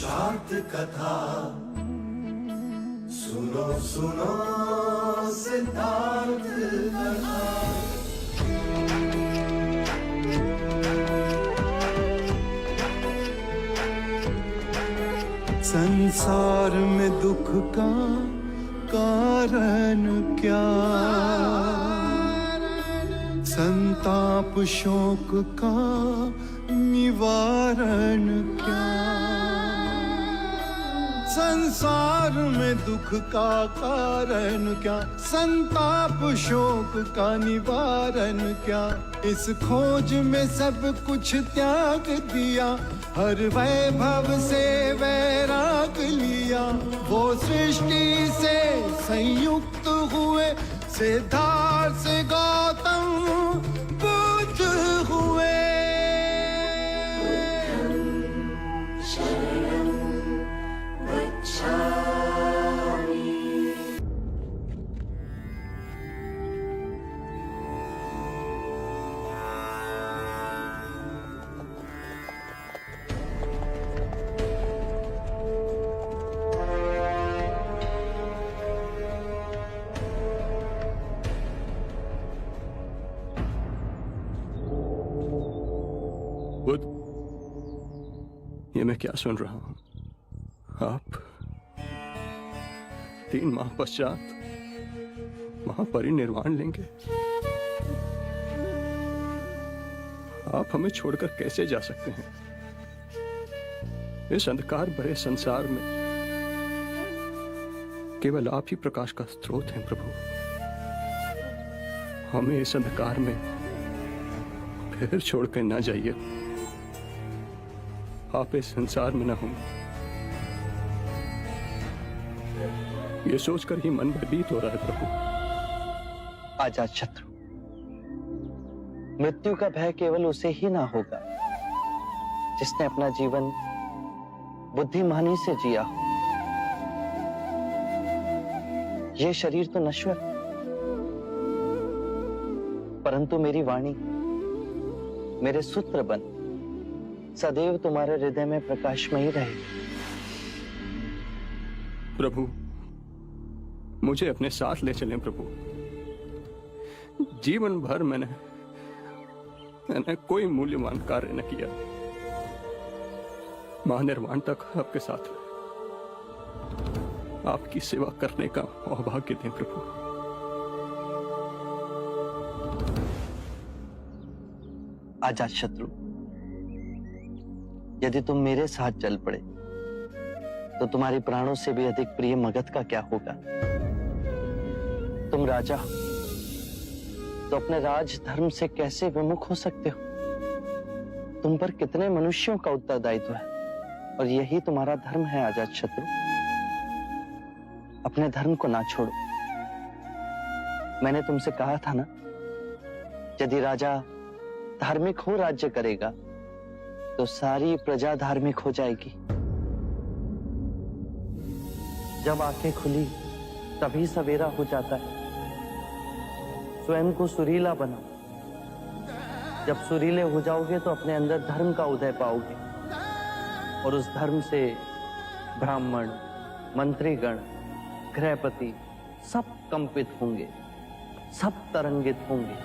सिद्धार्थ कथा सुनो सुनो सिद्धार्थ कथा। संसार में दुख का कारण क्या, संताप शोक का निवारण क्या। संसार में दुख का कारण क्या, संताप शोक का निवारण क्या। इस खोज में सब कुछ त्याग दिया, हर वैभव से वैराग लिया। वो सृष्टि से संयुक्त हुए, सिद्धार्थ से गौतम बुद्ध हुए। बुद्ध, ये मैं क्या सुन रहा हूं? आप 3 माह पश्चात महापरिनिर्वाण लेंगे। आप हमें छोड़कर कैसे जा सकते हैं? इस अंधकार भरे संसार में केवल आप ही प्रकाश का स्रोत हैं प्रभु। हमें इस अंधकार में फिर छोड़कर ना जाइए। आप इस संसार में ना हों, ये सोचकर ही मन भयभीत हो रहा है प्रभु। आजाद शत्रु, मृत्यु का भय केवल उसे ही ना होगा जिसने अपना जीवन बुद्धिमानी से जिया हो। यह शरीर तो नश्वर, परंतु मेरी वाणी, मेरे सूत्र बन सदैव तुम्हारे हृदय में प्रकाशमयी रहेगी। प्रभु, मुझे अपने साथ ले चलें प्रभु। जीवन भर मैंने कोई मूल्यवान कार्य न किया। महानिर्वाण तक आपके साथ आपकी सेवा करने का सौभाग्य दें प्रभु। आजाद शत्रु, यदि तुम मेरे साथ चल पड़े तो तुम्हारे प्राणों से भी अधिक प्रिय मगध का क्या होगा। तुम राजा हो तो अपने राज धर्म से कैसे विमुख हो सकते हो। तुम पर कितने मनुष्यों का उत्तरदायित्व है और यही तुम्हारा धर्म है। आजाद शत्रु, अपने धर्म को ना छोड़ो। मैंने तुमसे कहा था ना, यदि राजा धार्मिक हो राज्य करेगा तो सारी प्रजा धार्मिक हो जाएगी। जब आंखें खुली तभी सवेरा हो जाता है। स्वयं को सुरीला बनाओ। जब सुरीले हो जाओगे तो अपने अंदर धर्म का उदय पाओगे और उस धर्म से ब्राह्मण, मंत्रीगण, गृहपति सब कंपित होंगे, सब तरंगित होंगे।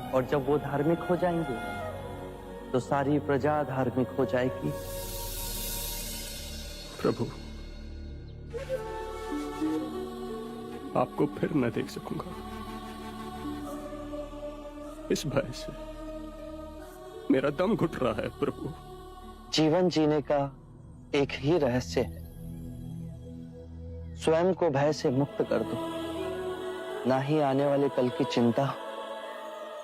और जब वो धार्मिक हो जाएंगे तो सारी प्रजा धार्मिक हो जाएगी। प्रभु, आपको फिर न देख सकूंगा। इस भय से मेरा दम घुट रहा है प्रभु। जीवन जीने का एक ही रहस्य है, स्वयं को भय से मुक्त कर दो। ना ही आने वाले कल की चिंता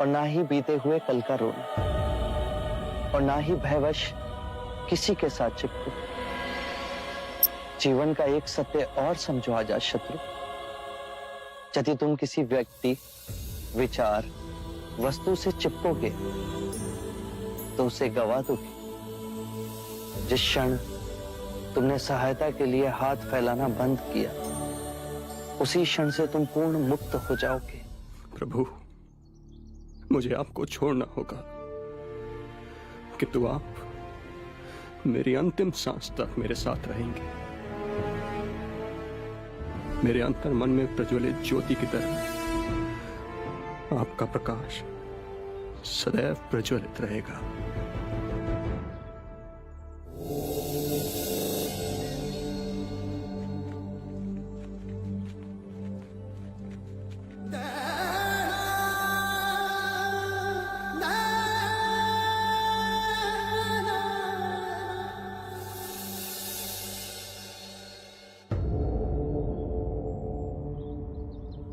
और ना ही बीते हुए कल का रोना और ना ही भयवश किसी के साथ चिपको। जीवन का एक सत्य और समझो आजाद शत्रु, यदि तुम किसी व्यक्ति, विचार, वस्तु से चिपकोगे तो उसे गवा दोगे। जिस क्षण तुमने सहायता के लिए हाथ फैलाना बंद किया, उसी क्षण से तुम पूर्ण मुक्त हो जाओगे। प्रभु, मुझे आपको छोड़ना होगा, किंतु आप मेरी अंतिम सांस तक मेरे साथ रहेंगे, मेरे अंतर मन में प्रज्वलित ज्योति की तरह आपका प्रकाश सदैव प्रज्वलित रहेगा।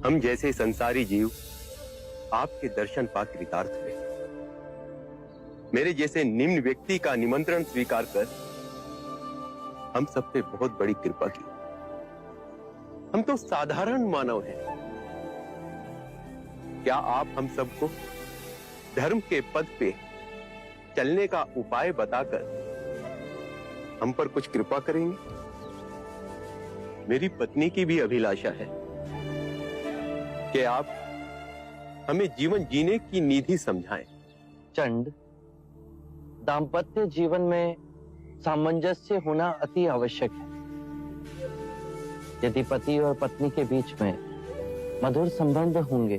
हम जैसे संसारी जीव आपके दर्शन पा कृतार्थ हुए। मेरे जैसे निम्न व्यक्ति का निमंत्रण स्वीकार कर हम सब पे बहुत बड़ी कृपा की। हम तो साधारण मानव हैं। क्या आप हम सबको धर्म के पद पे चलने का उपाय बताकर हम पर कुछ कृपा करेंगे? मेरी पत्नी की भी अभिलाषा है कि आप हमें जीवन जीने की निधि समझाएं। चंड, दाम्पत्य जीवन में सामंजस्य होना अति आवश्यक है। यदि पति और पत्नी के बीच में मधुर संबंध होंगे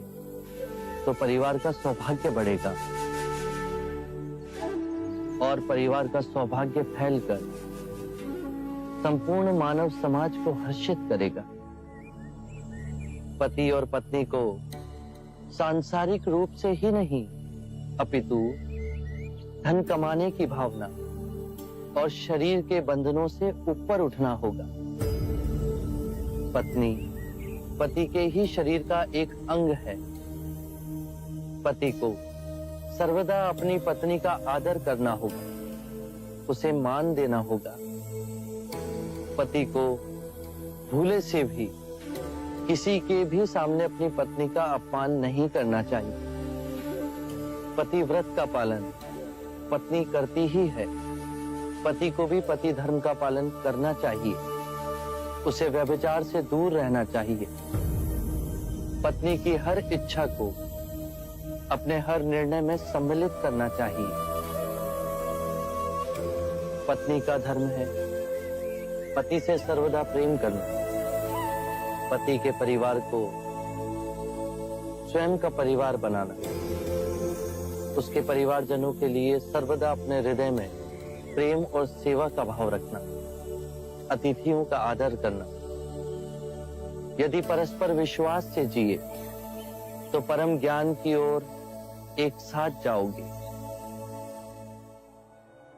तो परिवार का सौभाग्य बढ़ेगा और परिवार का सौभाग्य फैलकर संपूर्ण मानव समाज को हर्षित करेगा। पति और पत्नी को सांसारिक रूप से ही नहीं अपितु धन कमाने की भावना और शरीर के बंधनों से ऊपर उठना होगा। पत्नी पति के ही शरीर का एक अंग है। पति को सर्वदा अपनी पत्नी का आदर करना होगा, उसे मान देना होगा। पति को भूले से भी किसी के भी सामने अपनी पत्नी का अपमान नहीं करना चाहिए। पतिव्रत का पालन पत्नी करती ही है। पति को भी पति धर्म का पालन करना चाहिए। उसे व्यभिचार से दूर रहना चाहिए। पत्नी की हर इच्छा को अपने हर निर्णय में सम्मिलित करना चाहिए। पत्नी का धर्म है पति से सर्वदा प्रेम करना। पति के परिवार को स्वयं का परिवार बनाना। उसके परिवारजनों के लिए सर्वदा अपने हृदय में प्रेम और सेवा का भाव रखना। अतिथियों का आदर करना। यदि परस्पर विश्वास से जिए तो परम ज्ञान की ओर एक साथ जाओगे।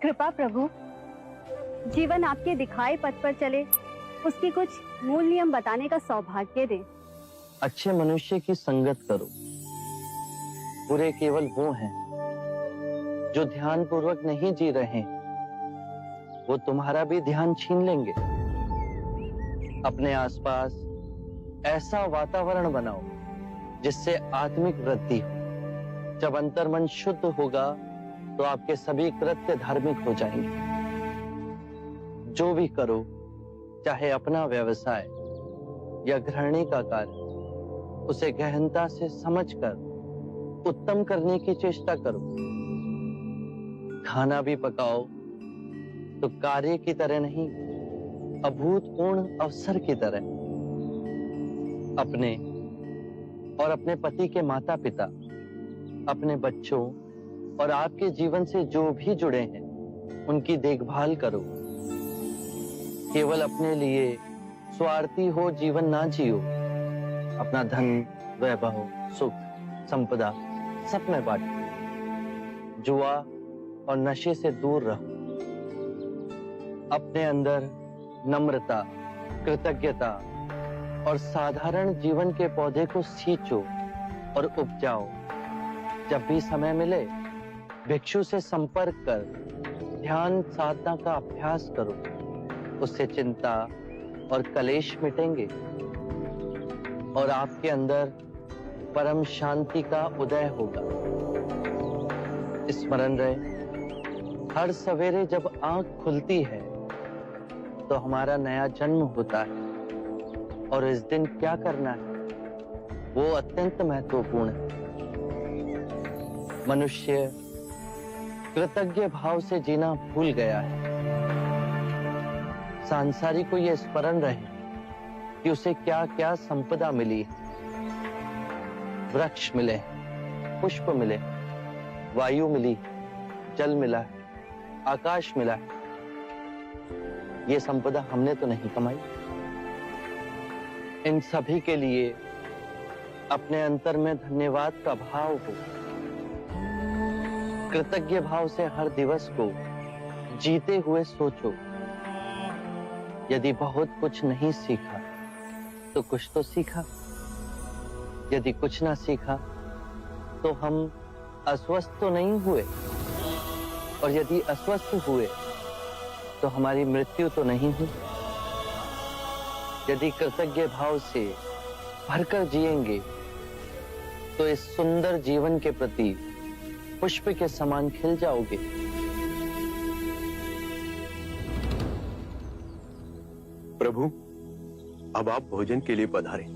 कृपा प्रभु, जीवन आपके दिखाए पथ पर चले, उसकी कुछ मूल नियम बताने का सौभाग्य दें। अच्छे मनुष्य की संगत करो। बुरे केवल वो हैं जो ध्यान पूर्वक नहीं जी रहे। वो तुम्हारा भी ध्यान छीन लेंगे। अपने आसपास ऐसा वातावरण बनाओ जिससे आत्मिक वृद्धि हो। जब अंतर्मन शुद्ध होगा तो आपके सभी कृत्य धार्मिक हो जाएंगे। जो भी करो, चाहे अपना व्यवसाय या गृहिणी का कार्य, उसे गहनता से समझकर उत्तम करने की चेष्टा करो। खाना भी पकाओ तो कार्य की तरह नहीं, अभूतपूर्ण अवसर की तरह। अपने और अपने पति के माता पिता, अपने बच्चों और आपके जीवन से जो भी जुड़े हैं, उनकी देखभाल करो। केवल अपने लिए स्वार्थी हो जीवन ना जियो। अपना धन, वैभव, सुख, संपदा सब में बांटो। जुआ और नशे से दूर रहो। अपने अंदर नम्रता, कृतज्ञता और साधारण जीवन के पौधे को सींचो और उपजाओ। जब भी समय मिले भिक्षु से संपर्क कर ध्यान साधना का अभ्यास करो। उससे चिंता और कलेश मिटेंगे और आपके अंदर परम शांति का उदय होगा। स्मरण रहे, हर सवेरे जब आंख खुलती है तो हमारा नया जन्म होता है और इस दिन क्या करना है वो अत्यंत महत्वपूर्ण है। मनुष्य कृतज्ञ भाव से जीना भूल गया है। सांसारी को यह स्मरण रहे कि उसे क्या क्या संपदा मिली है। वृक्ष मिले, पुष्प मिले, वायु मिली, जल मिला है, आकाश मिला है। ये संपदा हमने तो नहीं कमाई। इन सभी के लिए अपने अंतर में धन्यवाद का भाव हो, कृतज्ञ भाव से हर दिवस को जीते हुए सोचो। यदि बहुत कुछ नहीं सीखा तो कुछ तो सीखा। यदि कुछ ना सीखा तो हम अस्वस्थ तो नहीं हुए, और यदि अस्वस्थ हुए तो हमारी मृत्यु तो नहीं हुई। यदि कृतज्ञ भाव से भरकर जिएंगे तो इस सुंदर जीवन के प्रति पुष्प के समान खिल जाओगे। प्रभु, अब आप भोजन के लिए पधारें।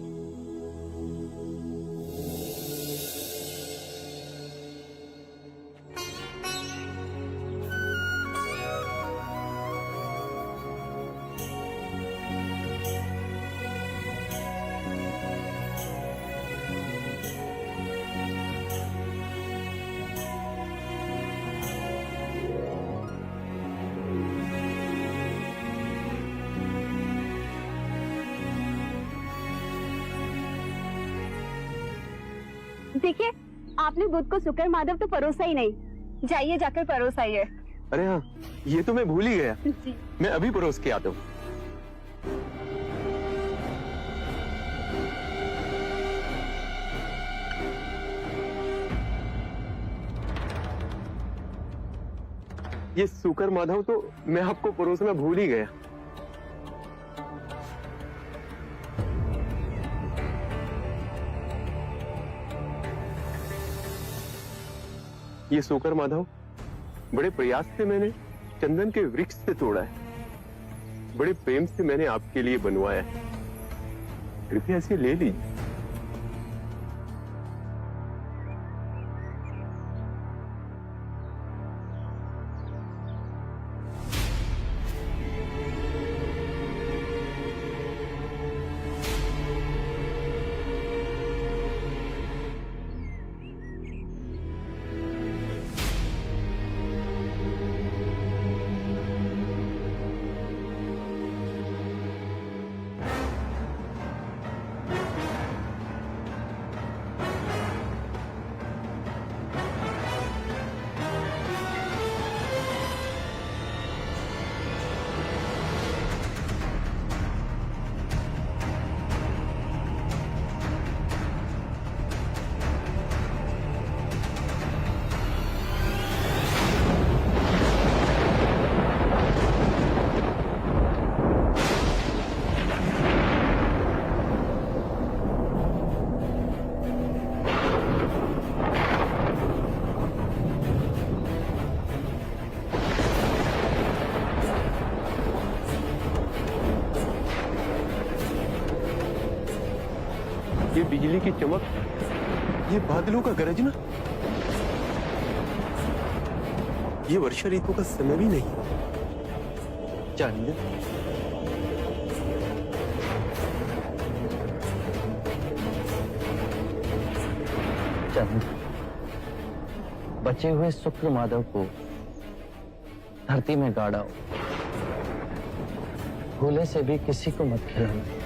देखिए, आपने बुध को शुक्र माधव तो परोसा ही नहीं। जाइए जाकर परोसाइए। अरे हाँ, ये तो मैं भूल ही गया। जी। मैं अभी परोस के आता हूँ। ये शुकर माधव तो मैं आपको परोसना भूल ही गया। ये शुकर माधव बड़े प्रयास से मैंने चंदन के वृक्ष से तोड़ा है। बड़े प्रेम से मैंने आपके लिए बनवाया है। कृपया इसे ले लीजिए। ये बिजली की चमक, ये बादलों का गरजना, ये वर्षा ऋतु का समय भी नहीं। चंद, चंद, बचे हुए शुक्र माधव को धरती में गाड़ाओ। भूले से भी किसी को मत खिलाना।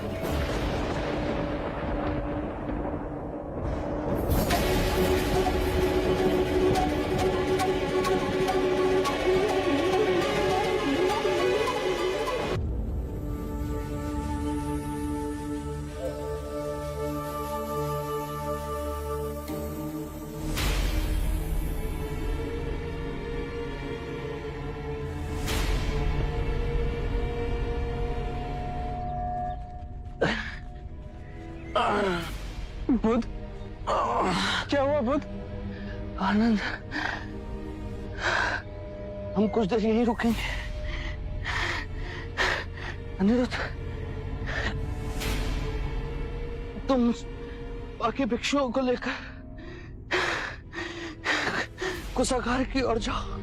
बुध, क्या हुआ बुध? आनंद, हम कुछ देर यहीं रुकेंगे। अनिरुद्ध, तुम बाकी भिक्षुओं को लेकर कुशागार की ओर जाओ।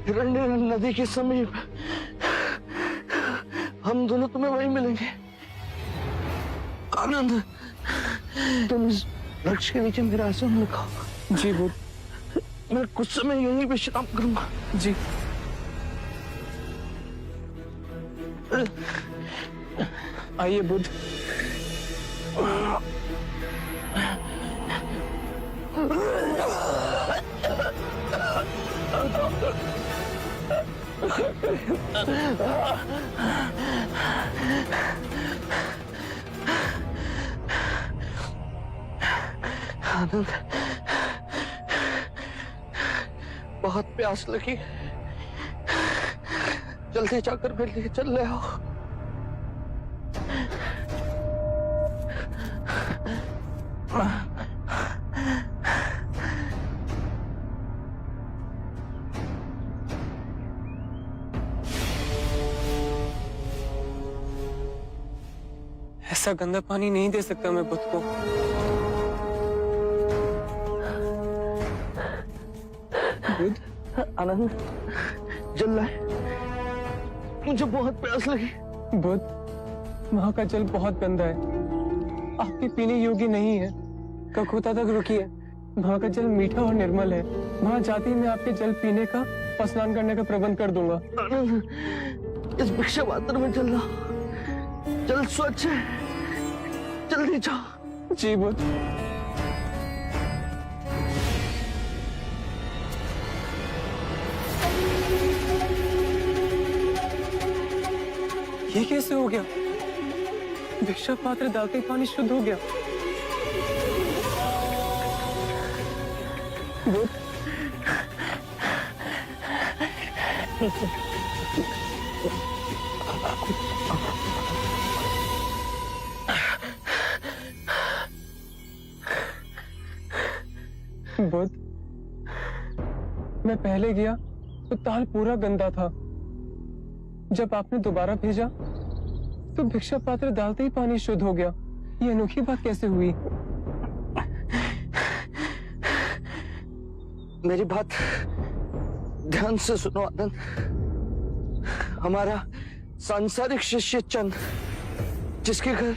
हिरण्य नदी के समीप हम दोनों तुम्हें वहीं मिलेंगे। आनंद, तुम इस वृक्ष के नीचे मेरा आसन लगाओ। जी बुद्ध। मैं कुछ समय यहीं विश्राम करूंगा। जी। आइए बुद्ध। आनंद, बहुत प्यास लगी, जल्दी जाकर मेरे लिए चल ले आओ। ऐसा गंदा पानी नहीं दे सकता मैं बुद्ध को। बुद्ध, आनंद, जल लाए, मुझे बहुत प्यास लगी। बुद्ध, वहाँ का जल बहुत गंदा है, आपके पीने योग्य नहीं है। ककोता तक रुकिए, वहाँ का जल मीठा और निर्मल है। वहाँ जाते ही मैं आपके जल पीने का और स्नान करने का प्रबंध कर दूंगा। आनंद, इस भिक्षा पात्र में चल रहा, जल स्वच्छ है, जल्दी जाओ। जी बुद्ध। ये कैसे हो गया? भिक्षा पात्र डालते ही पानी शुद्ध हो गया। बुद्ध, बुद्ध, मैं पहले गया तो ताल पूरा गंदा था। जब आपने दोबारा भेजा तो भिक्षा पात्र डालते ही पानी शुद्ध हो गया। ये अनोखी बात कैसे हुई? मेरी बात ध्यान से सुनो आनंद। हमारा सांसारिक शिष्य चंद, जिसके घर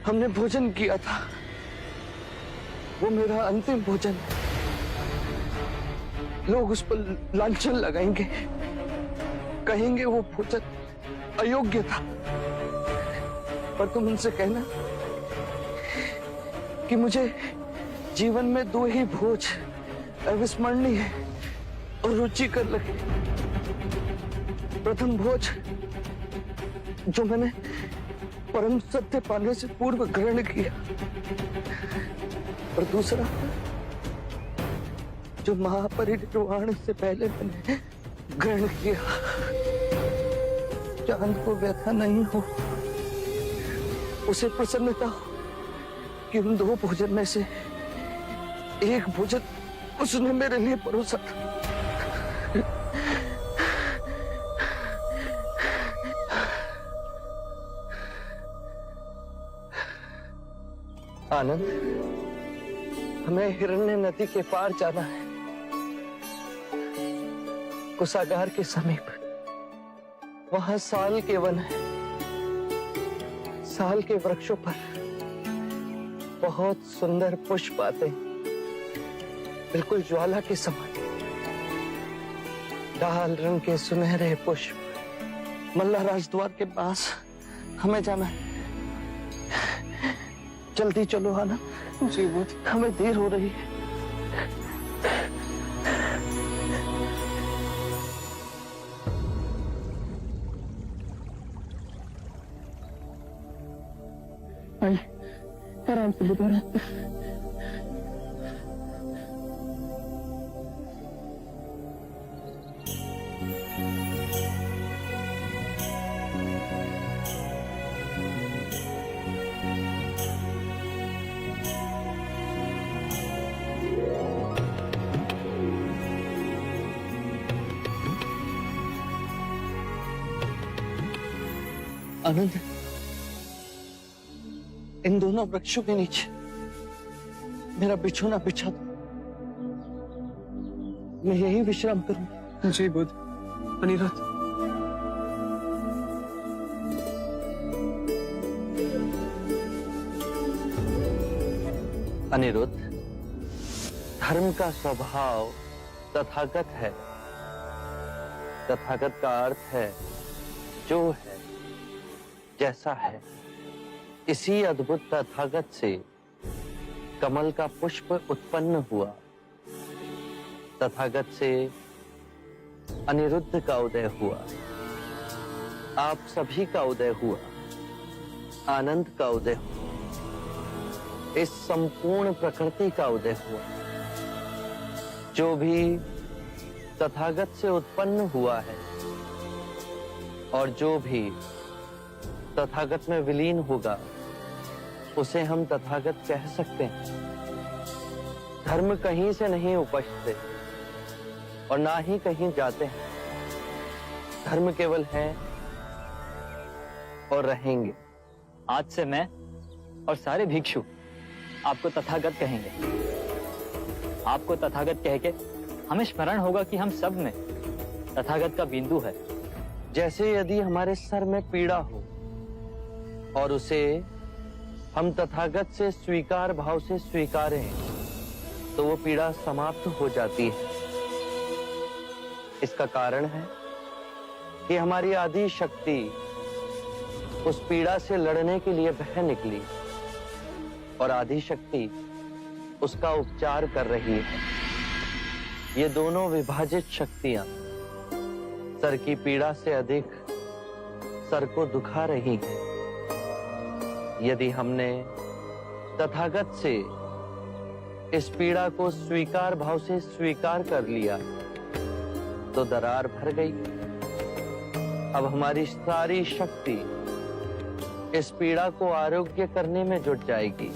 हमने भोजन किया था, वो मेरा अंतिम भोजन। लोग उस पर लांछन लगाएंगे, कहेंगे वो भोजन अयोग्य था। पर तुम उनसे कहना कि मुझे जीवन में 2 ही भोज अविस्मरणीय और रुचिकर लगे। प्रथम भोज जो मैंने परम सत्य पाने से पूर्व ग्रहण किया, और दूसरा जो महापरिनिर्वाण से पहले मैंने ग्रहण किया। चांद को व्यथा नहीं हो, उसे प्रसन्नता हो कि उन 2 भोजन में से एक भोजन उसने मेरे लिए परोसा था। आनंद, हमें हिरण्य नदी के पार जाना है, कुशागार के समीप। वहां साल के वन है। साल के वृक्षों पर बहुत सुंदर पुष्प आते हैं, बिल्कुल ज्वाला के समान। लाल रंग के सुनहरे पुष्प। मल्ला राजद्वार के पास हमें जाना है। जल्दी चलो आनंद। जी बुद्ध। हमें देर हो रही है। आराम से बुद्ध, आराम से। आनंद, इन दोनों वृक्षों के नीचे मेरा बिछोना बिछा दो। मैं यही विश्राम करूंगा। जी बुद्ध। अनिरुद्ध, अनिरुद्ध, धर्म का स्वभाव तथागत है। तथागत का अर्थ है जो है, जैसा है। इसी अद्भुत तथागत से कमल का पुष्प उत्पन्न हुआ। तथागत से अनिरुद्ध का उदय हुआ। आप सभी का उदय हुआ। आनंद का उदय हुआ। इस संपूर्ण प्रकृति का उदय हुआ। जो भी तथागत से उत्पन्न हुआ है और जो भी तथागत में विलीन होगा, उसे हम तथागत कह सकते हैं। धर्म कहीं से नहीं उपजते और ना ही कहीं जाते हैं। धर्म केवल है और रहेंगे। आज से मैं और सारे भिक्षु आपको तथागत कहेंगे। आपको तथागत कह के हमें स्मरण होगा कि हम सब में तथागत का बिंदु है। जैसे यदि हमारे सर में पीड़ा हो और उसे हम तथागत से स्वीकार भाव से स्वीकारें, तो वो पीड़ा समाप्त हो जाती है। इसका कारण है कि हमारी आदि शक्ति उस पीड़ा से लड़ने के लिए बह निकली और आदि शक्ति उसका उपचार कर रही है। ये दोनों विभाजित शक्तियां सर की पीड़ा से अधिक सर को दुखा रही हैं। यदि हमने तथागत से इस पीड़ा को स्वीकार भाव से स्वीकार कर लिया, तो दरार भर गई। अब हमारी सारी शक्ति इस पीड़ा को आरोग्य करने में जुट जाएगी।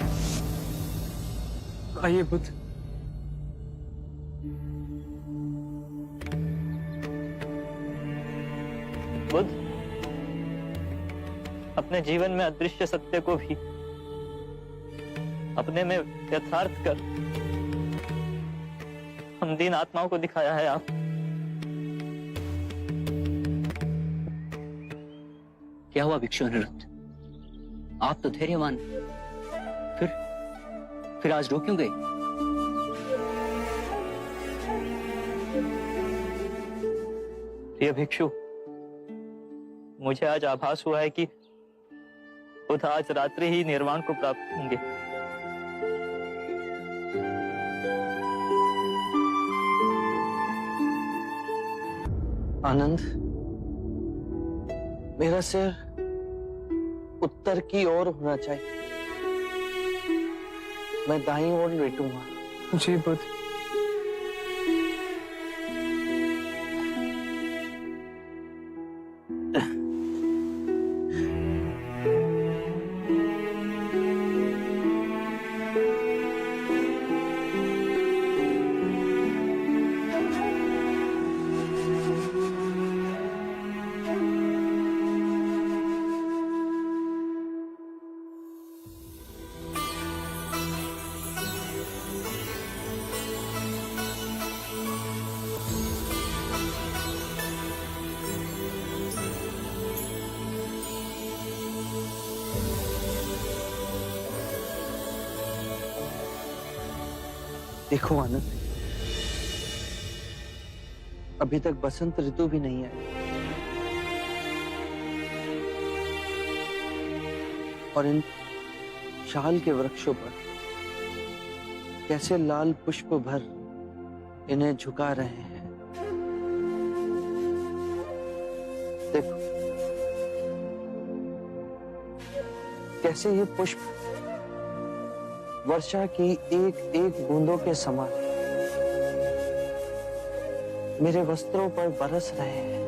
आइए बुद्ध। बुद्ध, अपने जीवन में अदृश्य सत्य को भी अपने में यथार्थ कर हम दीन आत्माओं को दिखाया है आप। क्या हुआ भिक्षु अनिरुद्ध? आप तो धैर्यवान, फिर आज रो क्यों गए? प्रिय भिक्षु, मुझे आज आभास हुआ है कि बुद्ध आज रात्रि ही निर्वाण को प्राप्त होंगे। आनंद, मेरा सिर उत्तर की ओर होना चाहिए। मैं दाईं ओर लेटूंगा। जी बुद्ध। देखो आनंद, अभी तक बसंत ऋतु भी नहीं आई और इन शाल के वृक्षों पर कैसे लाल पुष्प भर इन्हें झुका रहे हैं। देखो कैसे ये पुष्प वर्षा की एक एक बूंदों के समान मेरे वस्त्रों पर बरस रहे हैं।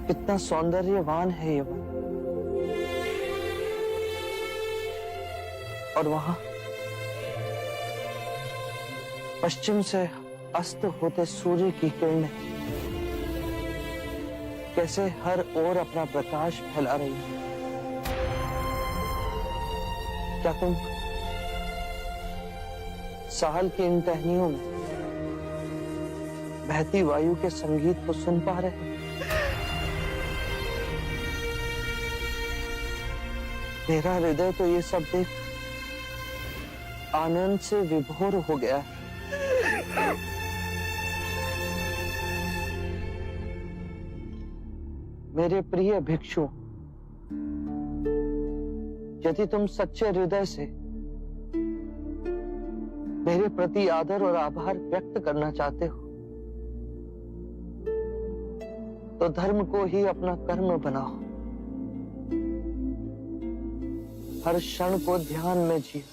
कितना सौंदर्यवान है ये वन। और वहां पश्चिम से अस्त होते सूर्य की किरणें कैसे हर ओर अपना प्रकाश फैला रही है। क्या तुम साल की इन टहनियों में बहती वायु के संगीत को सुन पा रहे हो? मेरा हृदय तो ये सब देख आनंद से विभोर हो गया। मेरे प्रिय भिक्षु, यदि तुम सच्चे हृदय से मेरे प्रति आदर और आभार व्यक्त करना चाहते हो तो धर्म को ही अपना कर्म बनाओ। हर क्षण को ध्यान में जियो।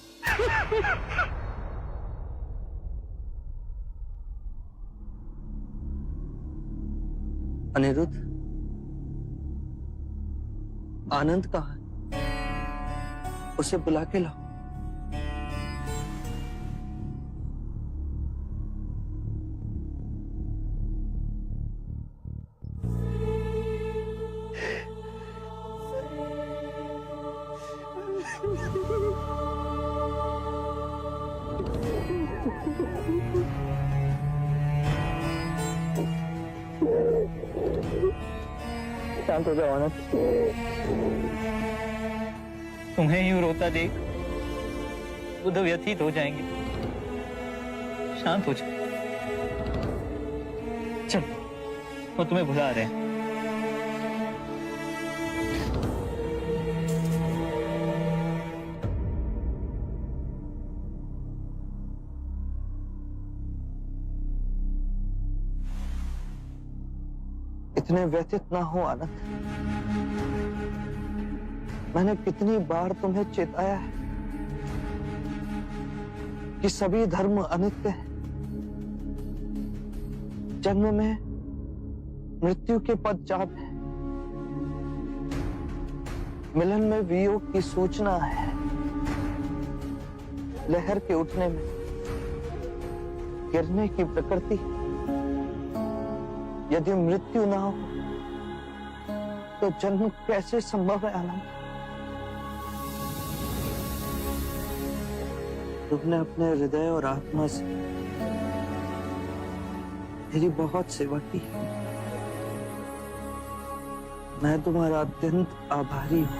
अनिरुद्ध, आनंद कहाँ है? उसे बुला के लाओ। शांत हो जाओ आनंद। तुम्हें यूं रोता देख बुध व्यथित हो जाएंगे। शांत हो जाओ। चल, वो तुम्हें बुला रहे हैं। इतने व्यथित ना हो आनंद। मैंने कितनी बार तुम्हें चेताया है कि सभी धर्म अनित्य है। जन्म में मृत्यु के पश्चात है, मिलन में वियोग की सूचना है, लहर के उठने में गिरने की प्रकृति। यदि मृत्यु ना हो तो जन्म कैसे संभव है आनंद? तुमने अपने हृदय और आत्मा से मेरी बहुत सेवा की। मैं तुम्हारा अत्यंत आभारी हूं।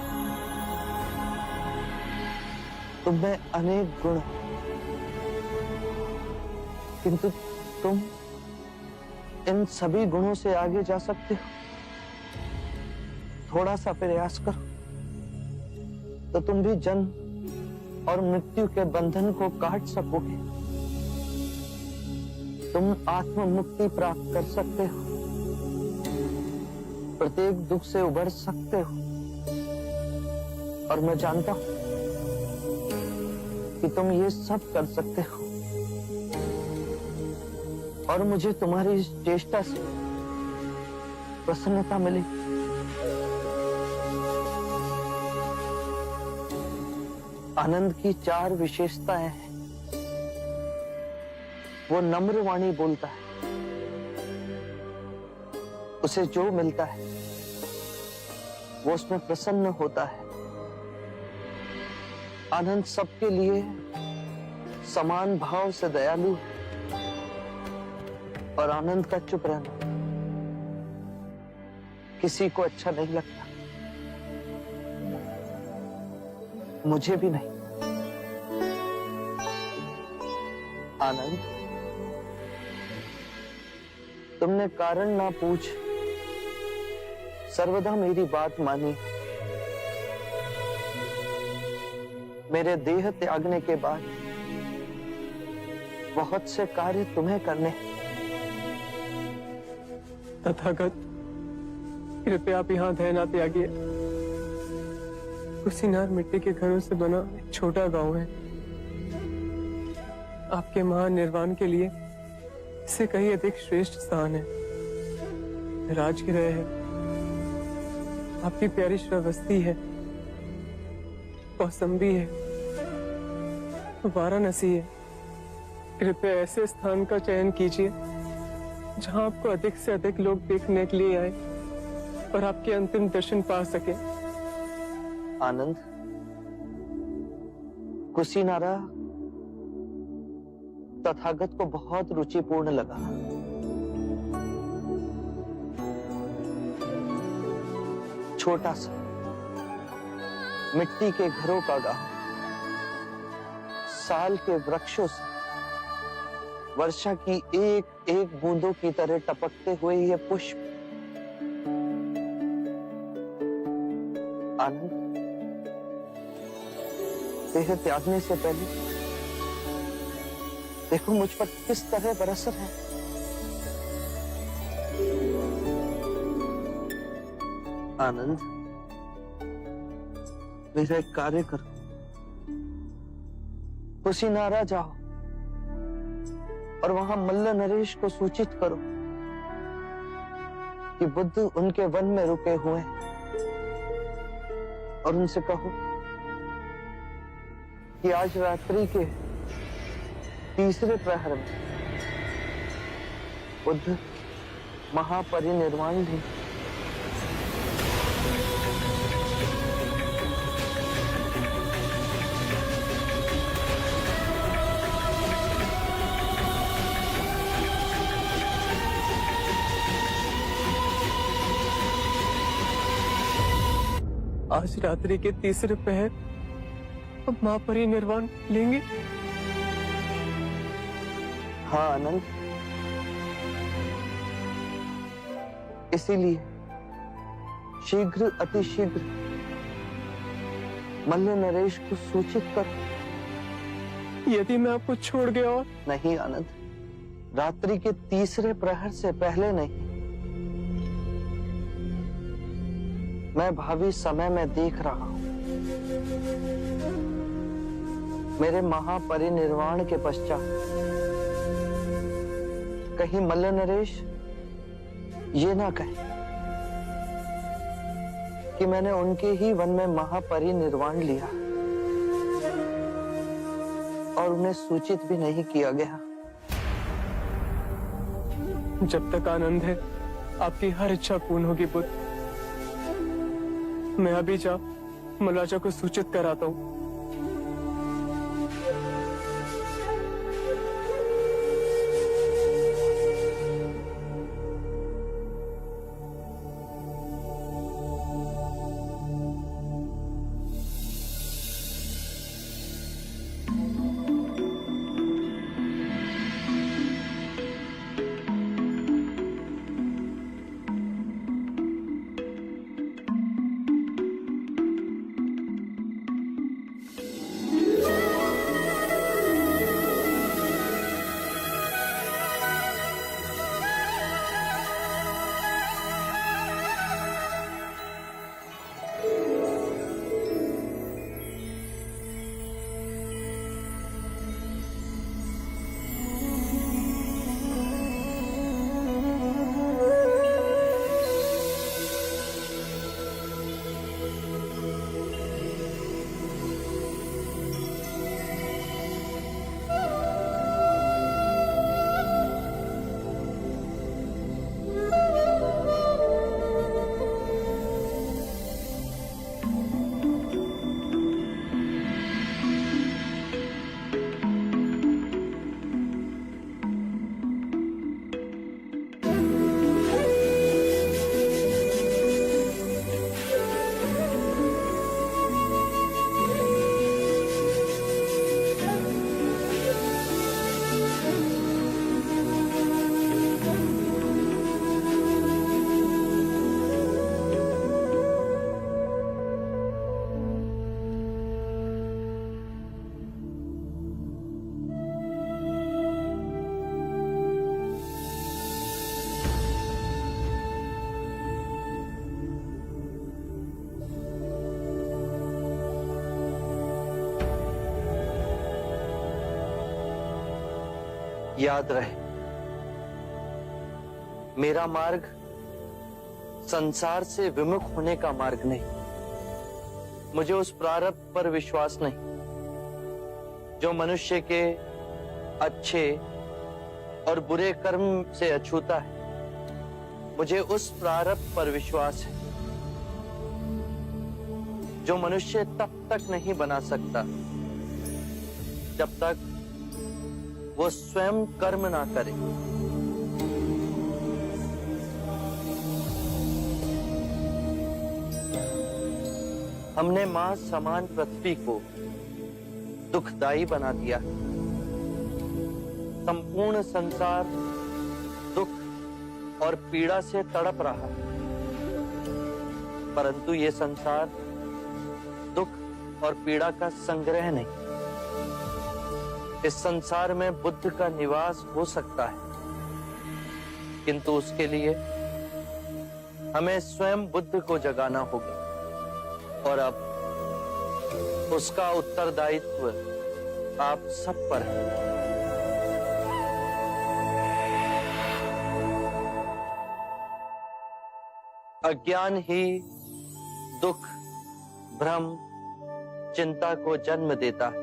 तुम में अनेक गुण, किंतु तुम इन सभी गुणों से आगे जा सकते हो। थोड़ा सा प्रयास करो तो तुम भी जन्म और मृत्यु के बंधन को काट सकोगे। तुम आत्म मुक्ति प्राप्त कर सकते हो, प्रत्येक दुख से उबर सकते हो। और मैं जानता हूं कि तुम ये सब कर सकते हो, और मुझे तुम्हारी इस चेष्टा से प्रसन्नता मिली। आनंद की 4 विशेषताएं हैं। वो नम्र वाणी बोलता है, उसे जो मिलता है वो उसमें प्रसन्न होता है। आनंद सबके लिए समान भाव से दयालु है, और आनंद का चुप रहना किसी को अच्छा नहीं लगता, मुझे भी नहीं। आनंद, तुमने कारण ना पूछ सर्वदा मेरी बात मानी। मेरे देह त्यागने के बाद बहुत से कार्य तुम्हें करने। तथागत, कृपया आप यहाँ दया ना त्यागिए। कुशीनार मिट्टी के घरों से बना एक छोटा गांव है। आपके महान निर्वाण के लिए इससे कहीं अधिक श्रेष्ठ स्थान है। राजगृह है, आपकी प्यारी श्रावस्ती है, कौसंबी है, वाराणसी है। कृपया ऐसे स्थान का चयन कीजिए जहां आपको अधिक से अधिक लोग देखने के लिए आए और आपके अंतिम दर्शन पा सके। आनंद, कुशीनारा तथागत को बहुत रुचिपूर्ण लगा। छोटा सा मिट्टी के घरों का गांव, साल के वृक्षों से वर्षा की एक एक बूंदों की तरह टपकते हुए ये पुष्प। आनंद, देह त्यागने से पहले देखो मुझ पर किस तरह बरस रहे हैं। आनंद, मेरा एक कार्य करो, कुशीनारा जाओ और वहां मल्ल नरेश को सूचित करो कि बुद्ध उनके वन में रुके हुए हैं, और उनसे कहो कि आज रात्रि के तीसरे प्रहर में बुद्ध महापरिनिर्वाण लें। आज रात्रि के तीसरे पहर अब महापरिनिर्वाण लेंगे। हाँ आनंद, इसीलिए शीघ्र अतिशीघ्र मल्ल नरेश को सूचित करो। यदि मैं आपको छोड़ गया और नहीं आनंद, रात्रि के तीसरे प्रहर से पहले नहीं। मैं भावी समय में देख रहा हूं, मेरे महापरिनिर्वाण के पश्चात कहीं मल्ल नरेश ये ना कहे कि मैंने उनके ही वन में महापरिनिर्वाण लिया और उन्हें सूचित भी नहीं किया गया। जब तक आनंद है आपकी हर इच्छा पूर्ण होगी बुद्ध। मैं अभी जा मलाजा को सूचित कराता हूं। याद रहे, मेरा मार्ग संसार से विमुख होने का मार्ग नहीं। मुझे उस प्रारब्ध पर विश्वास नहीं जो मनुष्य के अच्छे और बुरे कर्म से अछूता है। मुझे उस प्रारब्ध पर विश्वास है जो मनुष्य तब तक नहीं बना सकता जब तक वो स्वयं कर्म ना करे। हमने मां समान पृथ्वी को दुखदाई बना दिया। संपूर्ण संसार दुख और पीड़ा से तड़प रहा है, परंतु ये संसार दुख और पीड़ा का संग्रह नहीं। इस संसार में बुद्ध का निवास हो सकता है, किंतु उसके लिए हमें स्वयं बुद्ध को जगाना होगा। और अब उसका उत्तरदायित्व आप सब पर है। अज्ञान ही दुख, भ्रम, चिंता को जन्म देता है।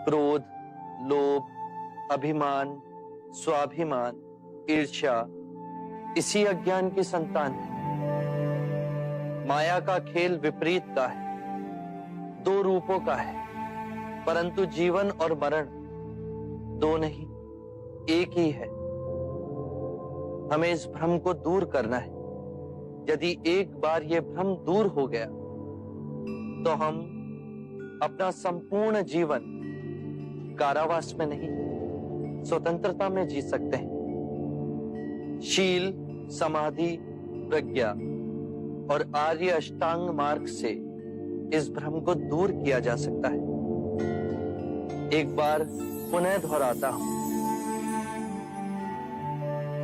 क्रोध, लोभ, अभिमान, स्वाभिमान, ईर्ष्या इसी अज्ञान की संतान है। माया का खेल विपरीत का है, दो रूपों का है, परंतु जीवन और मरण दो नहीं, एक ही है। हमें इस भ्रम को दूर करना है। यदि एक बार यह भ्रम दूर हो गया तो हम अपना संपूर्ण जीवन कारावास में नहीं, स्वतंत्रता में जी सकते हैं। शील, समाधि, प्रज्ञा और आर्य अष्टांग मार्ग से इस भ्रम को दूर किया जा सकता है। एक बार पुनः दोहराता हूं,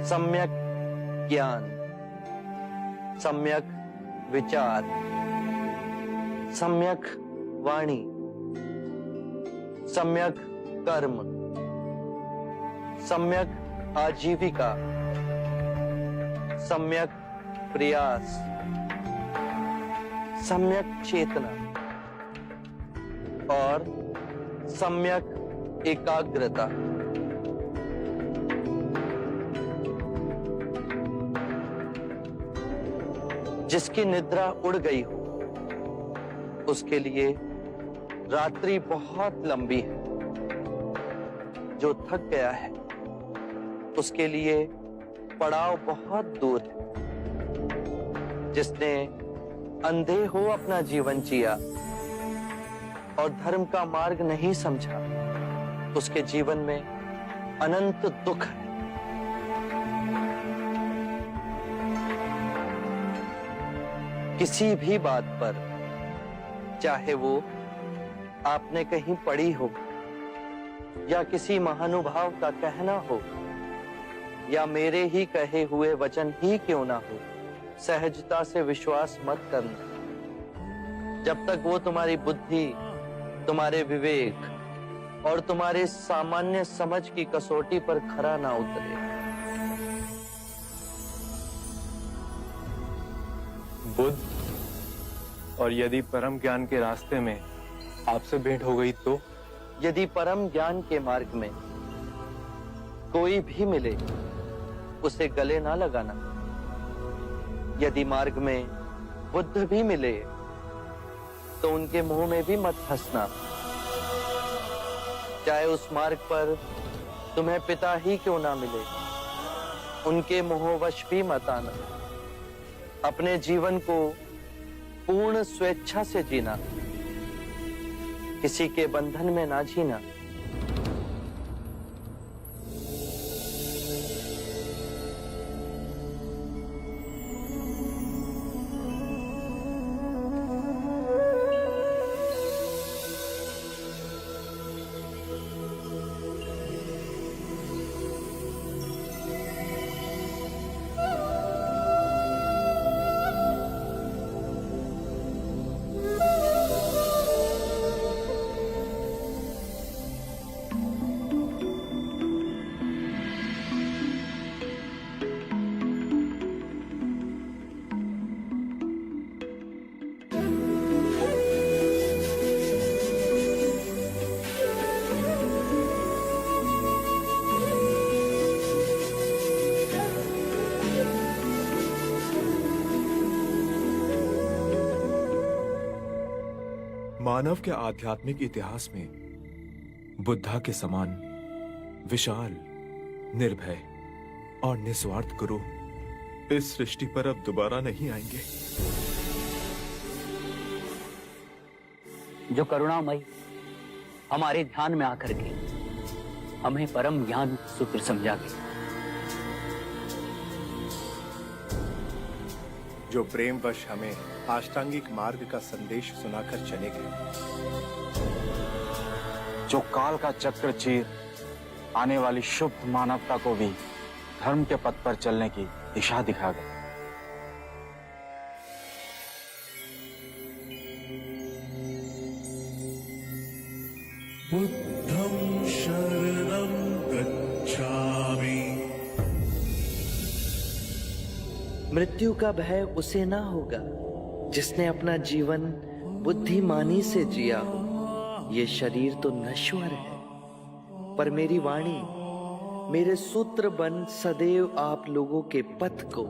सम्यक ज्ञान, सम्यक विचार, सम्यक वाणी, सम्यक कर्म, सम्यक आजीविका, सम्यक प्रयास, सम्यक चेतना और सम्यक एकाग्रता। जिसकी निद्रा उड़ गई हो उसके लिए रात्रि बहुत लंबी है। जो थक गया है उसके लिए पड़ाव बहुत दूर है। जिसने अंधे हो अपना जीवन जिया और धर्म का मार्ग नहीं समझा, उसके जीवन में अनंत दुख है। किसी भी बात पर, चाहे वो आपने कहीं पढ़ी हो या किसी महानुभाव का कहना हो या मेरे ही कहे हुए वचन ही क्यों ना हो, सहजता से विश्वास मत करना। जब तक वो तुम्हारी बुद्धि, तुम्हारे विवेक और तुम्हारे सामान्य समझ की कसौटी पर खरा ना उतरे। बुद्ध, और यदि परम ज्ञान के रास्ते में आपसे भेंट हो गई तो? यदि परम ज्ञान के मार्ग में कोई भी मिले उसे गले ना लगाना। यदि मार्ग में बुद्ध भी मिले तो उनके मुंह में भी मत हंसना। चाहे उस मार्ग पर तुम्हें पिता ही क्यों ना मिले, उनके मोहवश भी मत आना। अपने जीवन को पूर्ण स्वेच्छा से जीना, किसी के बंधन में ना जीना। मानव के आध्यात्मिक इतिहास में बुद्धा के समान विशाल, निर्भय और निस्वार्थ गुरु इस सृष्टि पर अब दोबारा नहीं आएंगे। जो करुणामयी हमारे ध्यान में आकर के हमें परम ज्ञान सूत्र समझा गई। जो प्रेमवश हमें अष्टांगिक मार्ग का संदेश सुनाकर चले गए। जो काल का चक्र चीर आने वाली शुभ मानवता को भी धर्म के पथ पर चलने की दिशा दिखा गए। बुद्धं शरणं गच्छामि। मृत्यु का भय उसे ना होगा जिसने अपना जीवन बुद्धिमानी से जिया हो। ये शरीर तो नश्वर है, पर मेरी वाणी, मेरे सूत्र बन सदैव आप लोगों के पथ को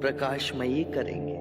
प्रकाशमयी करेंगे।